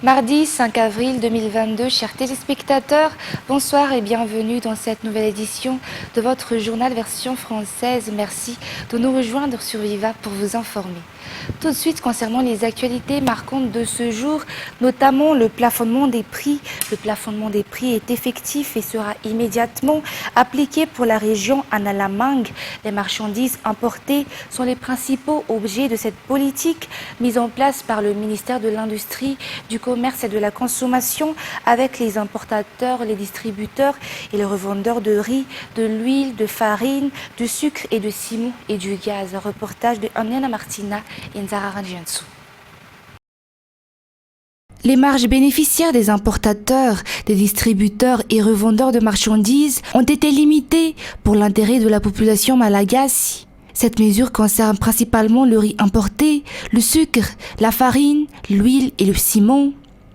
Mardi 5 avril 2022, chers téléspectateurs, bonsoir et bienvenue dans cette nouvelle édition de votre journal version française. Merci de nous rejoindre sur Viva pour vous informer. Tout de suite, concernant les actualités marquantes de ce jour, notamment le plafonnement des prix. Le plafonnement des prix est effectif et sera immédiatement appliqué pour la région Analamang. Les marchandises importées sont les principaux objets de cette politique mise en place par le ministère de l'Industrie, du Commerce et de la Consommation avec les importateurs, les distributeurs et les revendeurs de riz, de l'huile, de farine, de sucre et de ciment et du gaz. Un reportage de Aniana Martina et Nzara Ranjiansu. Les marges bénéficiaires des importateurs, des distributeurs et revendeurs de marchandises ont été limitées pour l'intérêt de la population malagasy. Cette mesure concerne principalement le riz importé, le sucre, la farine, l'huile et le ciment.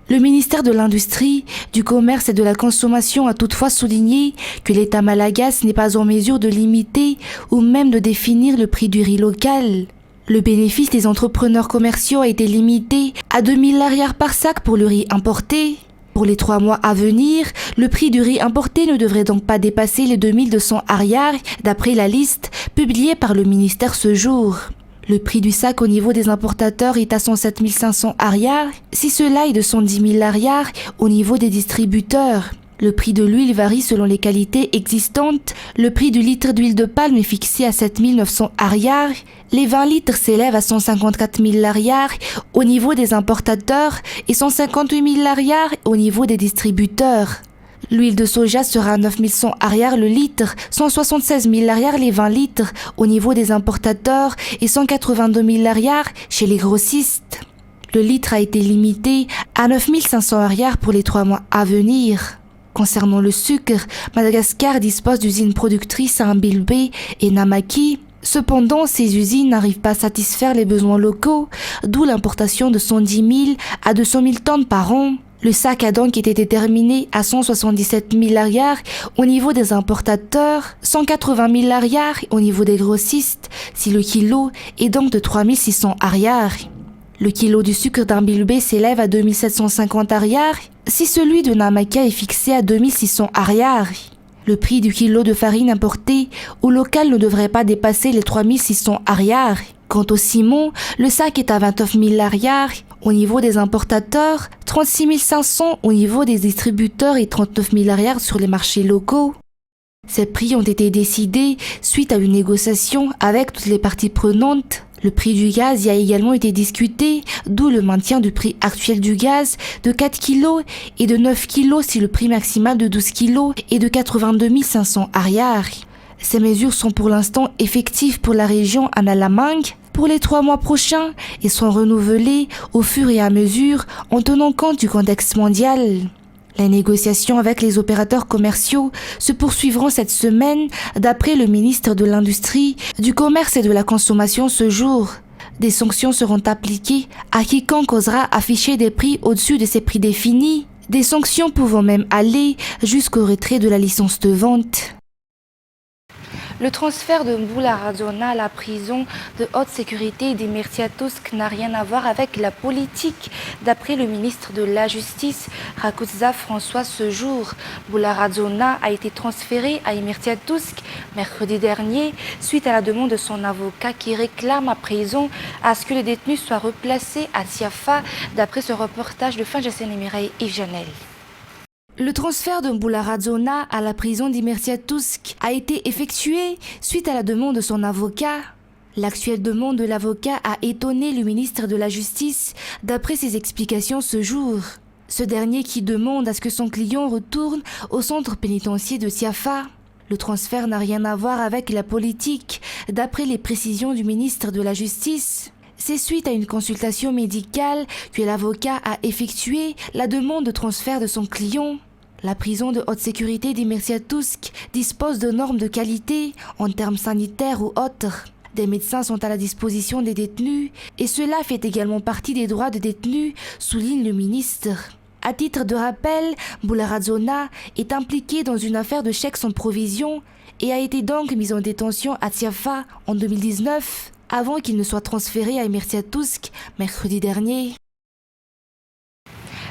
Le ministère de l'Industrie, du Commerce et de la Consommation a toutefois souligné que l'État malagasy n'est pas en mesure de limiter ou même de définir le prix du riz local. Le bénéfice des entrepreneurs commerciaux a été limité à 2000 lariars par sac pour le riz importé. Pour les 3 mois à venir, le prix du riz importé ne devrait donc pas dépasser les 2200 ariars d'après la liste publiée par le ministère ce jour. Le prix du sac au niveau des importateurs est à 107 500 ariars, si cela est de 110 000 ariars au niveau des distributeurs. Le prix de l'huile varie selon les qualités existantes. Le prix du litre d'huile de palme est fixé à 7 900 ariars. Les 20 litres s'élèvent à 154 000 lariars au niveau des importateurs et 158 000 lariars au niveau des distributeurs. L'huile de soja sera à 9 100 ariars le litre, 176 000 lariars les 20 litres au niveau des importateurs et 182 000 lariars chez les grossistes. Le litre a été limité à 9 500 ariars pour les 3 mois à venir. Concernant le sucre, Madagascar dispose d'usines productrices à Mbilbé et Namaki. Cependant, ces usines n'arrivent pas à satisfaire les besoins locaux, d'où l'importation de 110 000 à 200 000 tonnes par an. Le sac a donc été déterminé à 177 000 lariars au niveau des importateurs, 180 000 lariars au niveau des grossistes, si le kilo est donc de 3 600 ariars. Le kilo du sucre d'Mbilbé s'élève à 2 750 ariars, si celui de Namaka est fixé à 2 600 ariars. Le prix du kilo de farine importée au local ne devrait pas dépasser les 3 600 ariars. Quant au ciment, le sac est à 29 000 ariars au niveau des importateurs, 36 500 au niveau des distributeurs et 39 000 ariars sur les marchés locaux. Ces prix ont été décidés suite à une négociation avec toutes les parties prenantes. Le prix du gaz y a également été discuté, d'où le maintien du prix actuel du gaz de 4 kg et de 9 kg si le prix maximal de 12 kg est de 82 500 ariars. Ces mesures sont pour l'instant effectives pour la région Analamang pour les 3 mois prochains et sont renouvelées au fur et à mesure en tenant compte du contexte mondial. Les négociations avec les opérateurs commerciaux se poursuivront cette semaine d'après le ministre de l'Industrie, du Commerce et de la Consommation ce jour. Des sanctions seront appliquées à quiconque osera afficher des prix au-dessus de ces prix définis, des sanctions pouvant même aller jusqu'au retrait de la licence de vente. Le transfert de Mboula Radzona à la prison de haute sécurité d'Immertiatousk n'a rien à voir avec la politique, d'après le ministre de la Justice, Rakoza François, ce jour. Mboula Radzona a été transféré à Immertiatousk mercredi dernier, suite à la demande de son avocat qui réclame à présent à ce que les détenus soient replacés à Tiafa, d'après ce reportage de Fanjasen Emirai Yves Janel. Le transfert de Mboula Radzona à la prison d'Immertiatousk a été effectué suite à la demande de son avocat. L'actuelle demande de l'avocat a étonné le ministre de la Justice d'après ses explications ce jour. Ce dernier qui demande à ce que son client retourne au centre pénitentiaire de Tiafa. Le transfert n'a rien à voir avec la politique, d'après les précisions du ministre de la Justice. C'est suite à une consultation médicale que l'avocat a effectué la demande de transfert de son client. La prison de haute sécurité d'Immertiatousk dispose de normes de qualité en termes sanitaires ou autres. Des médecins sont à la disposition des détenus et cela fait également partie des droits des détenus, souligne le ministre. À titre de rappel, Mboula Radzona est impliqué dans une affaire de chèques sans provision et a été donc mis en détention à Tiafa en 2019. Avant qu'il ne soit transféré à Immertiatousk mercredi dernier.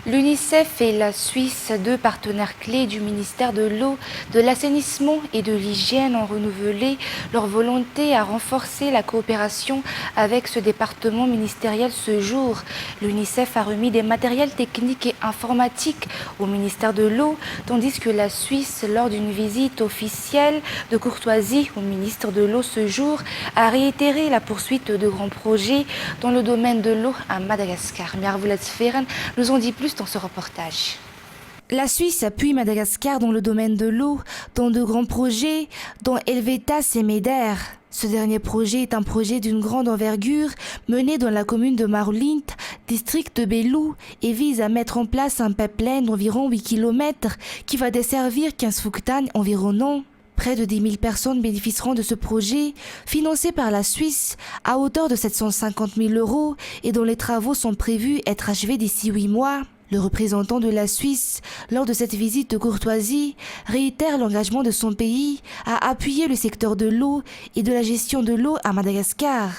L'UNICEF et la Suisse, deux partenaires clés du ministère de l'Eau, de l'Assainissement et de l'Hygiène, ont renouvelé leur volonté à renforcer la coopération avec ce département ministériel ce jour. L'UNICEF a remis des matériels techniques et informatiques au ministère de l'Eau, tandis que la Suisse, lors d'une visite officielle de courtoisie au ministre de l'Eau ce jour, a réitéré la poursuite de grands projets dans le domaine de l'eau à Madagascar. Miarvulat Sferen nous en dit plus dans ce reportage. La Suisse appuie Madagascar dans le domaine de l'eau, dans de grands projets, dont Helvetas et Meder. Ce dernier projet est un projet d'une grande envergure mené dans la commune de Marulint, district de Belou, et vise à mettre en place un pipeline d'environ 8 km qui va desservir 15 Fuktan environnants. Près de 10 000 personnes bénéficieront de ce projet, financé par la Suisse, à hauteur de 750 000 € et dont les travaux sont prévus être achevés d'ici 8 mois. Le représentant de la Suisse, lors de cette visite de courtoisie, réitère l'engagement de son pays à appuyer le secteur de l'eau et de la gestion de l'eau à Madagascar.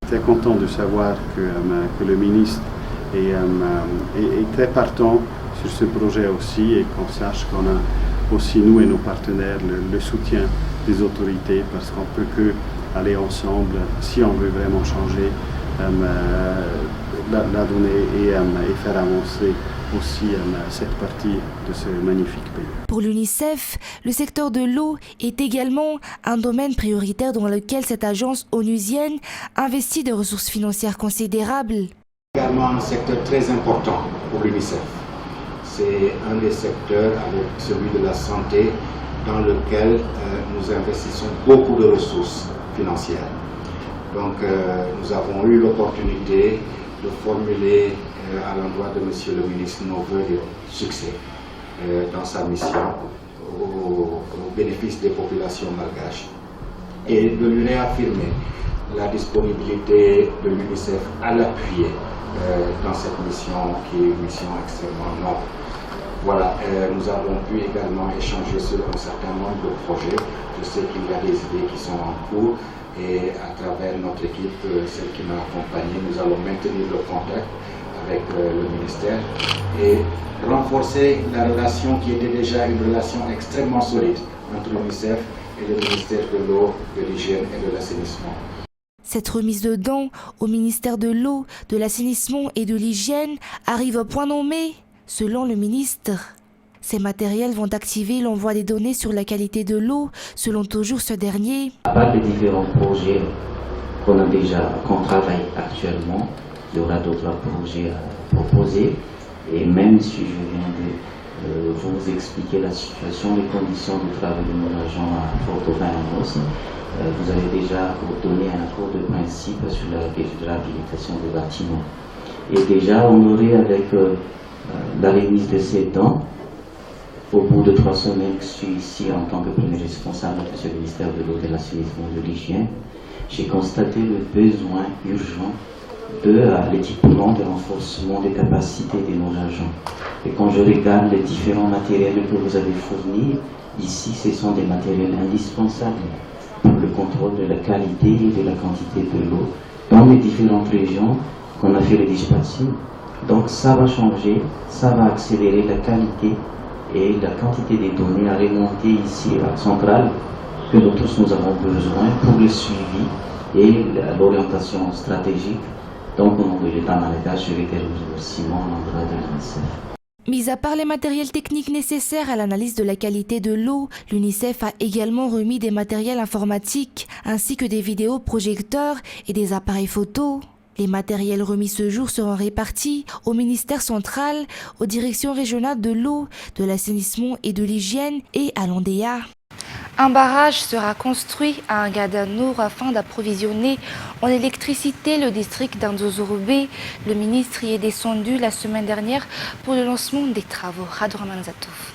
Très content de savoir que le ministre est très partant sur ce projet aussi et qu'on sache qu'on a aussi nous et nos partenaires le soutien des autorités parce qu'on ne peut que aller ensemble si on veut vraiment changer la donnée et faire avancer aussi cette partie de ce magnifique pays. Pour l'UNICEF, le secteur de l'eau est également un domaine prioritaire dans lequel cette agence onusienne investit des ressources financières considérables. Également un secteur très important pour l'UNICEF. C'est un des secteurs avec celui de la santé dans lequel nous investissons beaucoup de ressources financières. Donc nous avons eu l'opportunité de formuler à l'endroit de Monsieur le ministre nos vœux de succès dans sa mission au bénéfice des populations malgaches et de lui réaffirmer la disponibilité de l'UNICEF à l'appuyer dans cette mission qui est une mission extrêmement noble. Voilà, nous avons pu également échanger sur un certain nombre de projets. Je sais qu'il y a des idées qui sont en cours et à travers notre équipe, celle qui m'a accompagné, nous allons maintenir le contact avec le ministère et renforcer la relation qui était déjà une relation extrêmement solide entre l'UNICEF et le ministère de l'eau, de l'hygiène et de l'assainissement. Cette remise de dons au ministère de l'eau, de l'assainissement et de l'hygiène arrive au point nommé, selon le ministre. Ces matériels vont activer l'envoi des données sur la qualité de l'eau, selon toujours ce dernier. À part les différents projets qu'on travaille actuellement, il y aura d'autres projets à proposer. Et même si je viens de vous expliquer la situation, les conditions de travail de nos agents à Fort-Dauphin-en-Os, vous avez déjà donné un cours de principe sur la réhabilitation des bâtiments. Et déjà, on aurait avec la remise de ces dons, au bout de 3 semaines que je suis ici en tant que premier responsable de ce ministère de l'eau, de l'assainissement et de l'hygiène, j'ai constaté le besoin urgent de l'équipement, de renforcement des capacités de nos agents. Et quand je regarde les différents matériels que vous avez fournis, ici ce sont des matériels indispensables pour le contrôle de la qualité et de la quantité de l'eau dans les différentes régions qu'on a fait le dispatching. Donc ça va changer, ça va accélérer la qualité et la quantité des données à remonter ici à la centrale que nous tous nous avons besoin pour le suivi et l'orientation stratégique. Donc au nom de l'État malgache, je vais terminer aussi mon endroit de l'UNICEF. Mis à part les matériels techniques nécessaires à l'analyse de la qualité de l'eau, l'UNICEF a également remis des matériels informatiques ainsi que des vidéoprojecteurs et des appareils photo. Les matériels remis ce jour seront répartis au ministère central, aux directions régionales de l'eau, de l'assainissement et de l'hygiène et à l'Andéa. Un barrage sera construit à Ngadanur afin d'approvisionner en électricité le district d'Anzozorbe. Le ministre y est descendu la semaine dernière pour le lancement des travaux. Radouraman Zatouf.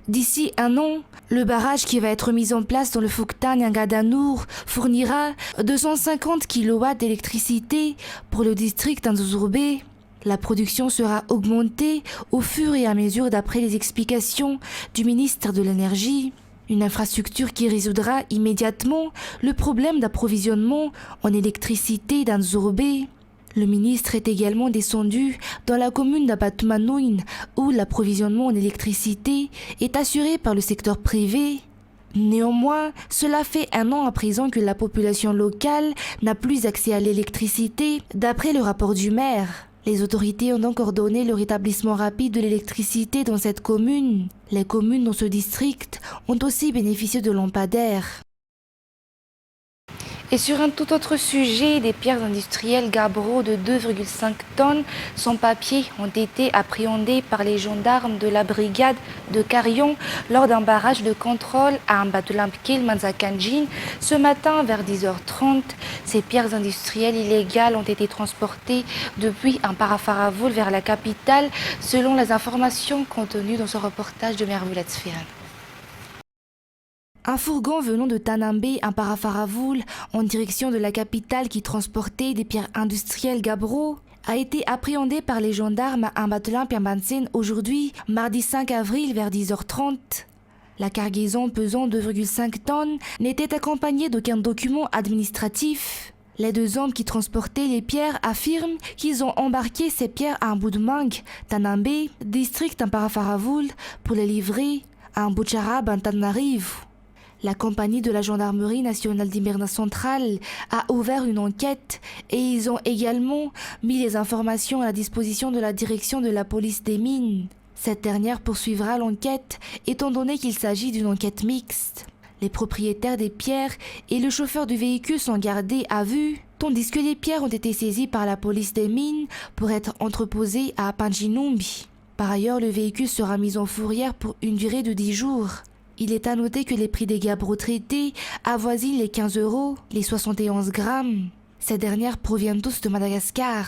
D'ici 1 an, le barrage qui va être mis en place dans le Fuktan Ngadanur fournira 250 kW d'électricité pour le district d'Anzozorbe. La production sera augmentée au fur et à mesure d'après les explications du ministre de l'Énergie. Une infrastructure qui résoudra immédiatement le problème d'approvisionnement en électricité d'Anzozorbe. Le ministre est également descendu dans la commune d'Abatumanoin où l'approvisionnement en électricité est assuré par le secteur privé. Néanmoins, cela fait 1 an à présent que la population locale n'a plus accès à l'électricité, d'après le rapport du maire. Les autorités ont donc ordonné le rétablissement rapide de l'électricité dans cette commune. Les communes dans ce district ont aussi bénéficié de lampadaires. Et sur un tout autre sujet, des pierres industrielles gabbro de 2,5 tonnes sans papier ont été appréhendées par les gendarmes de la brigade de Carillon lors d'un barrage de contrôle à Mbatulamkil Manzakanjin ce matin vers 10h30. Ces pierres industrielles illégales ont été transportées depuis un parafaravoul vers la capitale selon les informations contenues dans ce reportage de Mervulet Sfiran. Un fourgon venant de Tanambé, un parafaravoul, en direction de la capitale qui transportait des pierres industrielles gabbro, a été appréhendé par les gendarmes à Mbatulampiambansen aujourd'hui, mardi 5 avril vers 10h30. La cargaison pesant 2,5 tonnes n'était accompagnée d'aucun document administratif. Les 2 hommes qui transportaient les pierres affirment qu'ils ont embarqué ces pierres à Mbudmang, Tanambé, district en parafaravoul, pour les livrer à Mbucharab, Antananarivo. La compagnie de la gendarmerie nationale d'Hiberna centrale a ouvert une enquête et ils ont également mis les informations à la disposition de la direction de la police des mines. Cette dernière poursuivra l'enquête étant donné qu'il s'agit d'une enquête mixte. Les propriétaires des pierres et le chauffeur du véhicule sont gardés à vue, tandis que les pierres ont été saisies par la police des mines pour être entreposées à Panjinumbi. Par ailleurs, le véhicule sera mis en fourrière pour une durée de 10 jours. Il est à noter que les prix des gabbro traités avoisinent les 15 €, les 71 grammes. Ces dernières proviennent tous de Madagascar.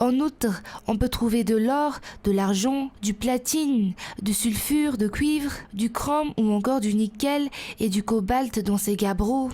En outre, on peut trouver de l'or, de l'argent, du platine, du sulfure, de cuivre, du chrome ou encore du nickel et du cobalt dans ces gabbros.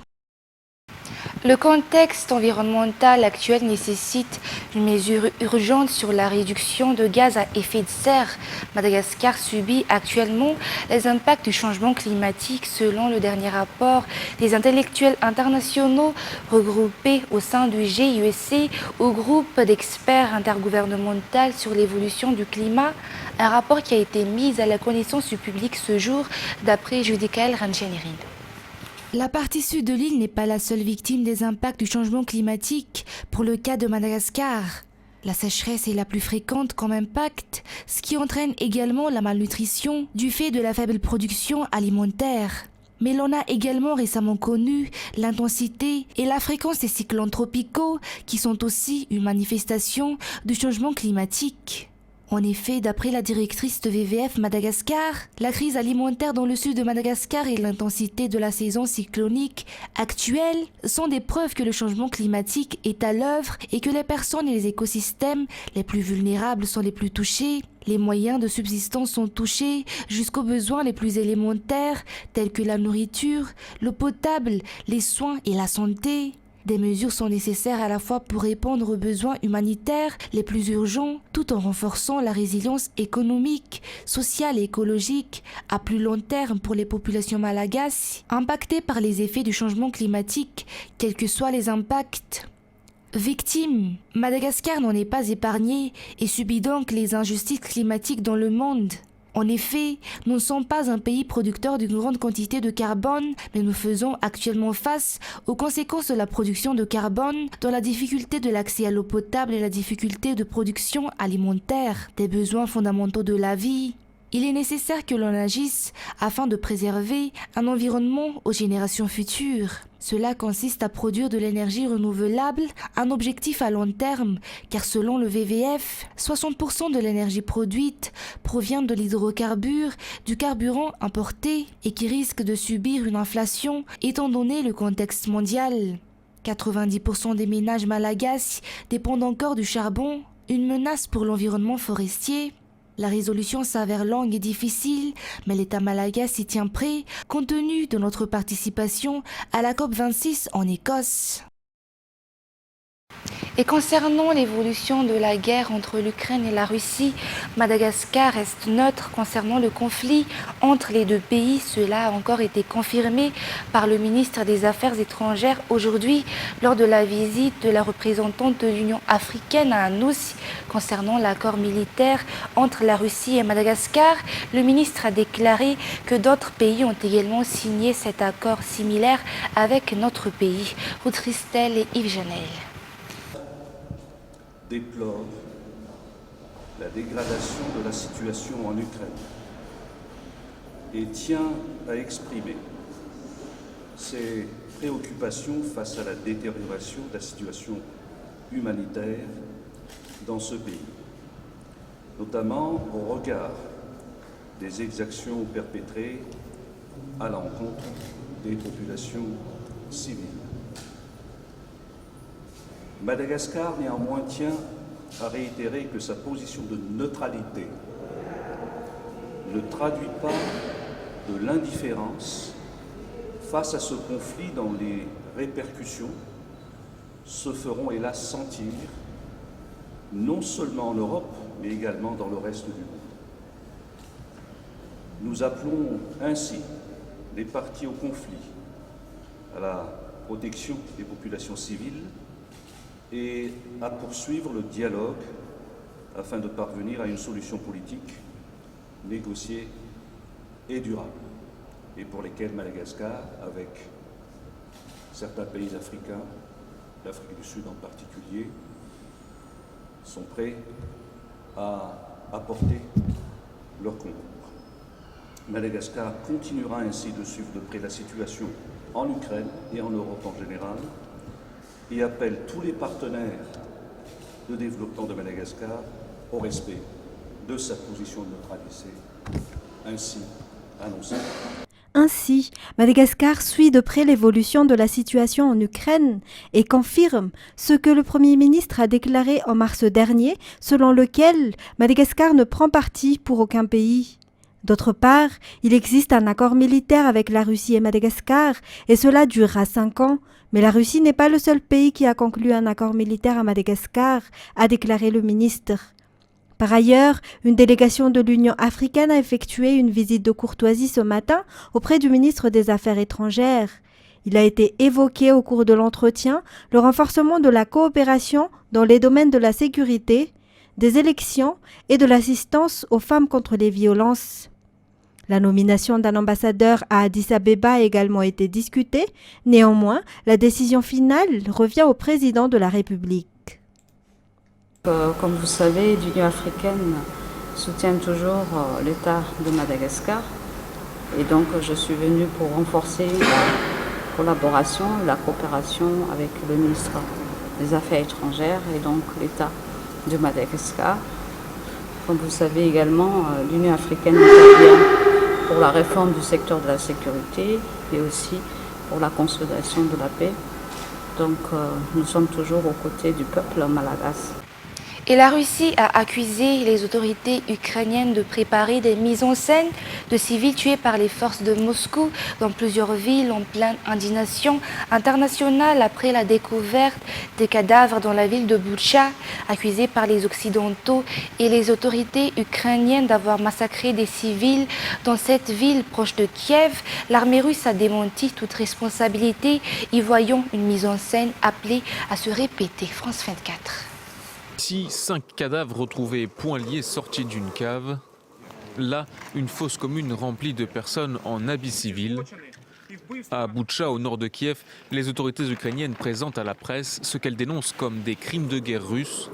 Le contexte environnemental actuel nécessite une mesure urgente sur la réduction de gaz à effet de serre. Madagascar subit actuellement les impacts du changement climatique selon le dernier rapport des intellectuels internationaux regroupés au sein du GIEC au groupe d'experts intergouvernemental sur l'évolution du climat, un rapport qui a été mis à la connaissance du public ce jour d'après Judikael Ranchenirin. La partie sud de l'île n'est pas la seule victime des impacts du changement climatique pour le cas de Madagascar. La sécheresse est la plus fréquente comme impact, ce qui entraîne également la malnutrition du fait de la faible production alimentaire. Mais l'on a également récemment connu l'intensité et la fréquence des cyclones tropicaux qui sont aussi une manifestation du changement climatique. En effet, d'après la directrice de WWF Madagascar, la crise alimentaire dans le sud de Madagascar et l'intensité de la saison cyclonique actuelle sont des preuves que le changement climatique est à l'œuvre et que les personnes et les écosystèmes les plus vulnérables sont les plus touchés. Les moyens de subsistance sont touchés jusqu'aux besoins les plus élémentaires tels que la nourriture, l'eau potable, les soins et la santé. Des mesures sont nécessaires à la fois pour répondre aux besoins humanitaires les plus urgents, tout en renforçant la résilience économique, sociale et écologique à plus long terme pour les populations malagasy, impactées par les effets du changement climatique, quels que soient les impacts. Victime, Madagascar n'en est pas épargné et subit donc les injustices climatiques dans le monde. En effet, nous ne sommes pas un pays producteur d'une grande quantité de carbone, mais nous faisons actuellement face aux conséquences de la production de carbone, dans la difficulté de l'accès à l'eau potable et la difficulté de production alimentaire, des besoins fondamentaux de la vie. Il est nécessaire que l'on agisse afin de préserver un environnement aux générations futures. Cela consiste à produire de l'énergie renouvelable, un objectif à long terme, car selon le WWF, 60% de l'énergie produite provient de l'hydrocarbure, du carburant importé et qui risque de subir une inflation étant donné le contexte mondial. 90% des ménages malagasy dépendent encore du charbon, une menace pour l'environnement forestier. La résolution s'avère longue et difficile, mais l'État malagasy s'y tient prêt, compte tenu de notre participation à la COP26 en Écosse. Et concernant l'évolution de la guerre entre l'Ukraine et la Russie, Madagascar reste neutre concernant le conflit entre les deux pays. Cela a encore été confirmé par le ministre des Affaires étrangères aujourd'hui lors de la visite de la représentante de l'Union africaine à Anoussi concernant l'accord militaire entre la Russie et Madagascar. Le ministre a déclaré que d'autres pays ont également signé cet accord similaire avec notre pays. Ruth Ristel et Yves Janel. Déplore la dégradation de la situation en Ukraine et tient à exprimer ses préoccupations face à la détérioration de la situation humanitaire dans ce pays, notamment au regard des exactions perpétrées à l'encontre des populations civiles. Madagascar, néanmoins, tient à réitérer que sa position de neutralité ne traduit pas de l'indifférence face à ce conflit dont les répercussions se feront hélas sentir, non seulement en Europe, mais également dans le reste du monde. Nous appelons ainsi les parties au conflit à la protection des populations civiles et à poursuivre le dialogue afin de parvenir à une solution politique négociée et durable, et pour lesquelles Madagascar, avec certains pays africains, l'Afrique du Sud en particulier, sont prêts à apporter leur concours. Madagascar continuera ainsi de suivre de près la situation en Ukraine et en Europe en général, et appelle tous les partenaires de développement de Madagascar au respect de sa position de neutralité, ainsi annoncée. Ainsi, Madagascar suit de près l'évolution de la situation en Ukraine et confirme ce que le Premier ministre a déclaré en mars dernier, selon lequel Madagascar ne prend parti pour aucun pays. D'autre part, il existe un accord militaire avec la Russie et Madagascar, et cela durera 5 ans, mais la Russie n'est pas le seul pays qui a conclu un accord militaire à Madagascar, a déclaré le ministre. Par ailleurs, une délégation de l'Union africaine a effectué une visite de courtoisie ce matin auprès du ministre des Affaires étrangères. Il a été évoqué au cours de l'entretien le renforcement de la coopération dans les domaines de la sécurité, des élections et de l'assistance aux femmes contre les violences. La nomination d'un ambassadeur à Addis Abeba a également été discutée. Néanmoins, la décision finale revient au président de la République. Comme vous savez, l'Union africaine soutient toujours l'État de Madagascar. Et donc, je suis venue pour renforcer la collaboration, la coopération avec le ministre des Affaires étrangères et donc l'État de Madagascar. Comme vous savez également, l'Union africaine intervient pour la réforme du secteur de la sécurité et aussi pour la consolidation de la paix. Donc nous sommes toujours aux côtés du peuple malagasy. Et la Russie a accusé les autorités ukrainiennes de préparer des mises en scène de civils tués par les forces de Moscou dans plusieurs villes en pleine indignation internationale après la découverte des cadavres dans la ville de Boutcha, accusée par les Occidentaux et les autorités ukrainiennes d'avoir massacré des civils dans cette ville proche de Kiev. L'armée russe a démenti toute responsabilité, y voyant une mise en scène appelée à se répéter. France 24. Ici, 5 cadavres retrouvés poings liés sortis d'une cave. Là, une fosse commune remplie de personnes en habits civils. À Boutcha, au nord de Kiev, les autorités ukrainiennes présentent à la presse ce qu'elles dénoncent comme des crimes de guerre russes.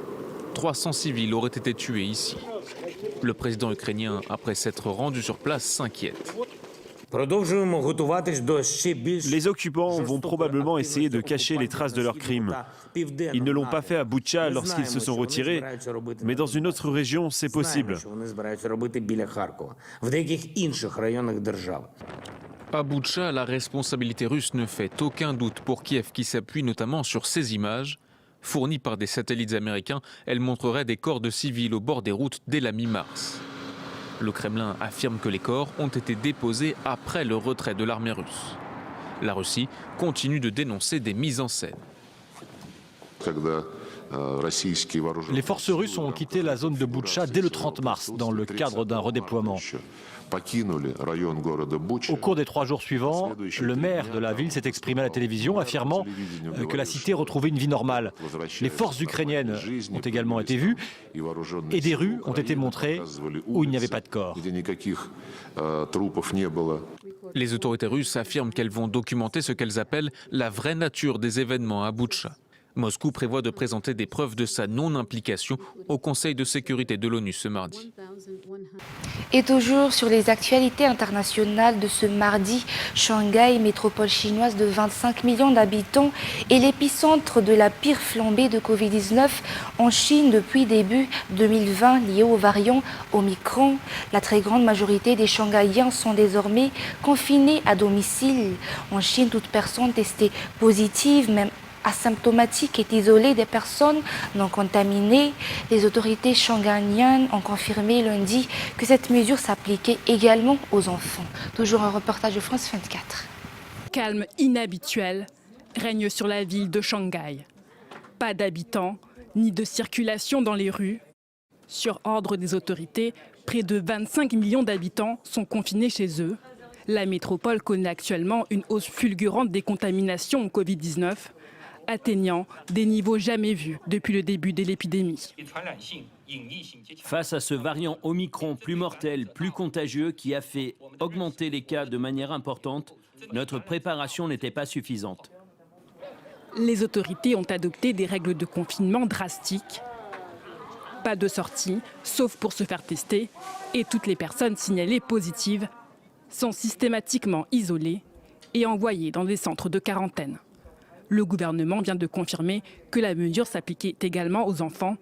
300 civils auraient été tués ici. Le président ukrainien, après s'être rendu sur place, s'inquiète. Les occupants vont probablement essayer de cacher les traces de leurs crimes. Ils ne l'ont pas fait à Boutcha lorsqu'ils se sont retirés, mais dans une autre région, c'est possible. À Boutcha, la responsabilité russe ne fait aucun doute pour Kiev qui s'appuie notamment sur ces images. Fournies par des satellites américains, elles montreraient des corps de civils au bord des routes dès la mi-mars. Le Kremlin affirme que les corps ont été déposés après le retrait de l'armée russe. La Russie continue de dénoncer des mises en scène. Les forces russes ont quitté la zone de Boutcha dès le 30 mars dans le cadre d'un redéploiement. Au cours des 3 jours suivants, le maire de la ville s'est exprimé à la télévision affirmant que la cité retrouvait une vie normale. Les forces ukrainiennes ont également été vues et des rues ont été montrées où il n'y avait pas de corps. Les autorités russes affirment qu'elles vont documenter ce qu'elles appellent la vraie nature des événements à Boutcha. Moscou prévoit de présenter des preuves de sa non-implication au Conseil de sécurité de l'ONU ce mardi. Et toujours sur les actualités internationales de ce mardi, Shanghai, métropole chinoise de 25 millions d'habitants, est l'épicentre de la pire flambée de Covid-19 en Chine depuis début 2020 liée au variant Omicron. La très grande majorité des Shanghaïens sont désormais confinés à domicile. En Chine, toute personne testée positive, même asymptomatique, est isolée des personnes non contaminées. Les autorités shanghaïennes ont confirmé lundi que cette mesure s'appliquait également aux enfants. Toujours un reportage de France 24. Calme inhabituel règne sur la ville de Shanghai. Pas d'habitants, ni de circulation dans les rues. Sur ordre des autorités, près de 25 millions d'habitants sont confinés chez eux. La métropole connaît actuellement une hausse fulgurante des contaminations au Covid-19, atteignant des niveaux jamais vus depuis le début de l'épidémie. Face à ce variant Omicron plus mortel, plus contagieux, qui a fait augmenter les cas de manière importante, notre préparation n'était pas suffisante. Les autorités ont adopté des règles de confinement drastiques. Pas de sortie, sauf pour se faire tester, et toutes les personnes signalées positives sont systématiquement isolées et envoyées dans des centres de quarantaine. Le gouvernement vient de confirmer que la mesure s'appliquait également aux enfants.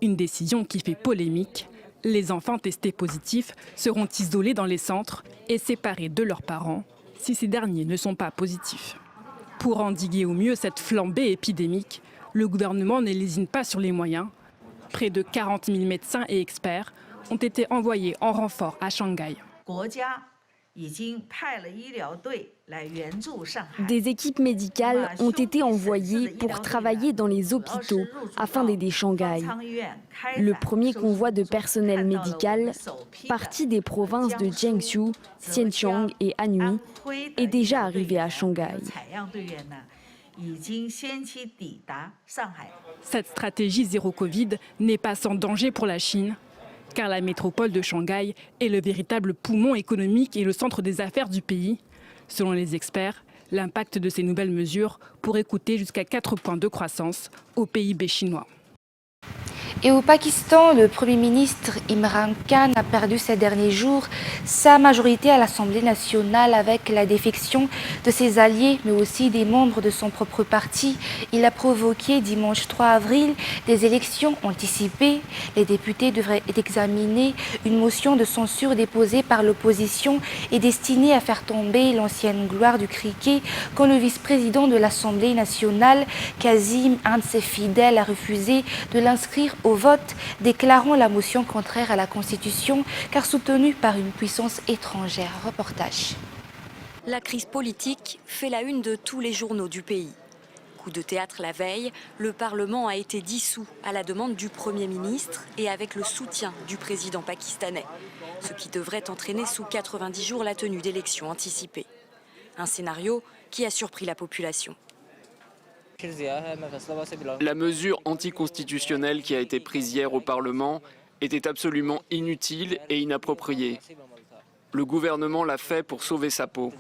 Une décision qui fait polémique. Les enfants testés positifs seront isolés dans les centres et séparés de leurs parents si ces derniers ne sont pas positifs. Pour endiguer au mieux cette flambée épidémique, le gouvernement ne lésine pas sur les moyens. Près de 40 000 médecins et experts ont été envoyés en renfort à Shanghai. Des équipes médicales ont été envoyées pour travailler dans les hôpitaux afin d'aider Shanghai. Le premier convoi de personnel médical, parti des provinces de Jiangsu, Xinjiang et Anhui, est déjà arrivé à Shanghai. Cette stratégie zéro Covid n'est pas sans danger pour la Chine, car la métropole de Shanghai est le véritable poumon économique et le centre des affaires du pays. Selon les experts, l'impact de ces nouvelles mesures pourrait coûter jusqu'à 4 points de croissance au PIB chinois. Et au Pakistan, le Premier ministre Imran Khan a perdu ces derniers jours sa majorité à l'Assemblée nationale avec la défection de ses alliés, mais aussi des membres de son propre parti. Il a provoqué dimanche 3 avril des élections anticipées. Les députés devraient examiner une motion de censure déposée par l'opposition et destinée à faire tomber l'ancienne gloire du cricket quand le vice-président de l'Assemblée nationale, Kazim, un de ses fidèles, a refusé de l'inscrire au vote, déclarant la motion contraire à la Constitution car soutenue par une puissance étrangère. Reportage. La crise politique fait la une de tous les journaux du pays. Coup de théâtre la veille, le Parlement a été dissous à la demande du Premier ministre et avec le soutien du président pakistanais, ce qui devrait entraîner sous 90 jours la tenue d'élections anticipées. Un scénario qui a surpris la population. La mesure anticonstitutionnelle qui a été prise hier au Parlement était absolument inutile et inappropriée. Le gouvernement l'a fait pour sauver sa peau.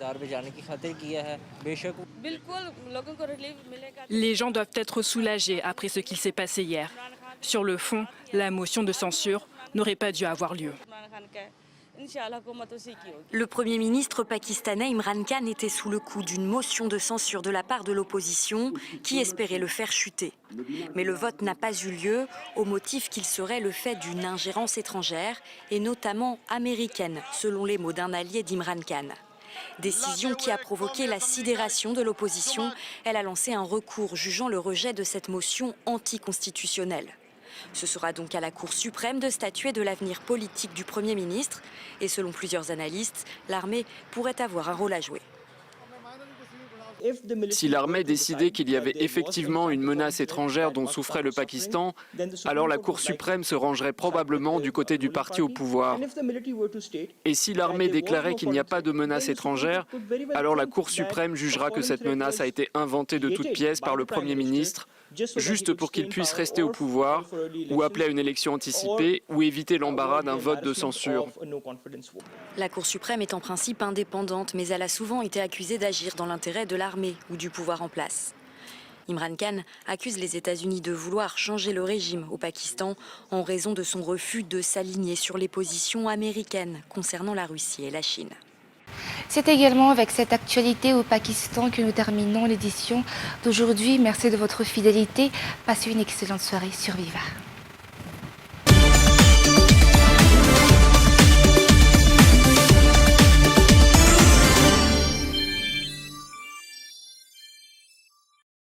Les gens doivent être soulagés après ce qu'il s'est passé hier. Sur le fond, la motion de censure n'aurait pas dû avoir lieu. Le Premier ministre pakistanais Imran Khan était sous le coup d'une motion de censure de la part de l'opposition qui espérait le faire chuter. Mais le vote n'a pas eu lieu au motif qu'il serait le fait d'une ingérence étrangère et notamment américaine, selon les mots d'un allié d'Imran Khan. Décision qui a provoqué la sidération de l'opposition. Elle a lancé un recours jugeant le rejet de cette motion anticonstitutionnelle. Ce sera donc à la Cour suprême de statuer de l'avenir politique du Premier ministre. Et selon plusieurs analystes, l'armée pourrait avoir un rôle à jouer. Si l'armée décidait qu'il y avait effectivement une menace étrangère dont souffrait le Pakistan, alors la Cour suprême se rangerait probablement du côté du parti au pouvoir. Et si l'armée déclarait qu'il n'y a pas de menace étrangère, alors la Cour suprême jugera que cette menace a été inventée de toutes pièces par le Premier ministre, juste pour qu'il puisse rester au pouvoir, ou appeler à une élection anticipée, ou éviter l'embarras d'un vote de censure. La Cour suprême est en principe indépendante, mais elle a souvent été accusée d'agir dans l'intérêt de l'armée ou du pouvoir en place. Imran Khan accuse les États-Unis de vouloir changer le régime au Pakistan en raison de son refus de s'aligner sur les positions américaines concernant la Russie et la Chine. C'est également avec cette actualité au Pakistan que nous terminons l'édition d'aujourd'hui. Merci de votre fidélité. Passez une excellente soirée sur Viva.